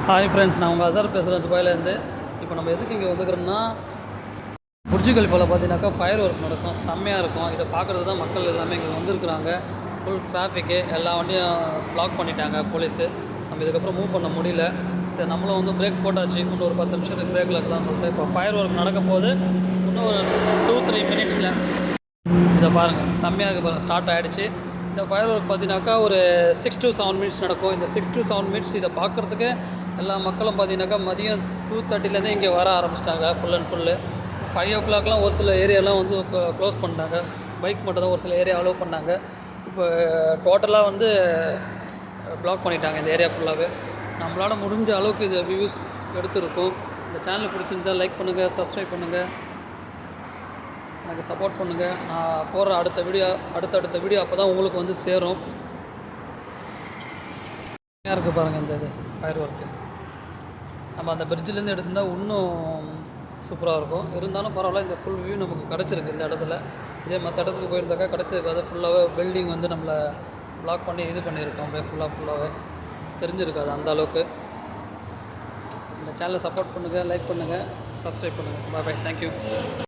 Hi friends, நான் உங்கள் அசர் பேசுகிறேன் துபாயிலேருந்து. இப்போ நம்ம எதுக்கு இங்கே வந்துக்கிறோம்னா, புர்ஜ் கலிஃபாவில் பார்த்தீங்கன்னாக்கா ஃபயர் ஒர்க் நடக்கும், செம்மையாக இருக்கும். இதை பார்க்குறது தான் மக்கள் எல்லாமே இங்கே வந்திருக்கிறாங்க. ஃபுல் டிராஃபிக்கு, எல்லா வண்டியும் பிளாக் பண்ணிட்டாங்க போலீஸு. நம்ம இதுக்கப்புறம் மூவ் பண்ண முடியல. சரி, நம்மளும் வந்து பிரேக் போட்டாச்சு. இன்னும் ஒரு 10 நிமிஷத்துக்கு பிரேக்கில் இருக்கலாம்னு சொல்லிட்டு இப்போ ஃபயர் ஒர்க் நடக்க போது இன்னும் ஒரு 2-3 மினிட்ஸில் இதை பாருங்கள், செம்மையாக இருக்குது பாருங்கள், ஸ்டார்ட் ஆகிடுச்சு. இந்த ஃபயர் ஒர்க் பார்த்தீங்கன்னாக்கா ஒரு 6 to 7 மினிட்ஸ் நடக்கும். இந்த 6 to 7 மினிட்ஸ் இதை பார்க்குறதுக்கு எல்லா மக்களும் பார்த்தீங்கன்னாக்கா மதியம் 2:30லேருந்தே இங்கே வர ஆரம்பிச்சிட்டாங்க. ஃபுல் அண்ட் ஃபுல்லு 5 o'clockலாம் ஒரு சில ஏரியாலாம் வந்து க்ளோஸ் பண்ணிட்டாங்க. பைக் மட்டும் தான் ஒரு சில ஏரியா அலோவ் பண்ணாங்க. இப்போ டோட்டலாக வந்து பிளாக் பண்ணிட்டாங்க இந்த ஏரியா ஃபுல்லாகவே. நம்மளால் முடிஞ்ச அளவுக்கு இது வியூஸ் எடுத்துருக்கோம். இந்த சேனல் பிடிச்சிருந்தால் லைக் பண்ணுங்கள், சப்ஸ்கிரைப் பண்ணுங்கள், எனக்கு சப்போர்ட் பண்ணுங்கள். நான் போடுற அடுத்தடுத்த வீடியோ அப்போ தான் உங்களுக்கு வந்து சேரும். இருக்குது பாருங்கள் இந்த இது ஃபயர் ஒர்க்கு. நம்ம அந்த பிரிட்ஜிலேருந்து எடுத்திருந்தால் இன்னும் சூப்பராக இருக்கும். இருந்தாலும் பரவாயில்ல, இந்த ஃபுல் வியூ நமக்கு கிடச்சிருக்கு இந்த இடத்துல. இதே மற்ற இடத்துக்கு போயிருந்தாக்கா கிடச்சிருக்காது. ஃபுல்லாகவே பில்டிங் வந்து நம்மளை பிளாக் பண்ணி இது பண்ணியிருக்கோம். அப்படியே ஃபுல்லாகவே தெரிஞ்சிருக்காது அந்த அளவுக்கு. இந்த சேனலை சப்போர்ட் பண்ணுங்கள், லைக் பண்ணுங்கள், சப்ஸ்கிரைப் பண்ணுங்கள். பாய், தேங்க்யூ.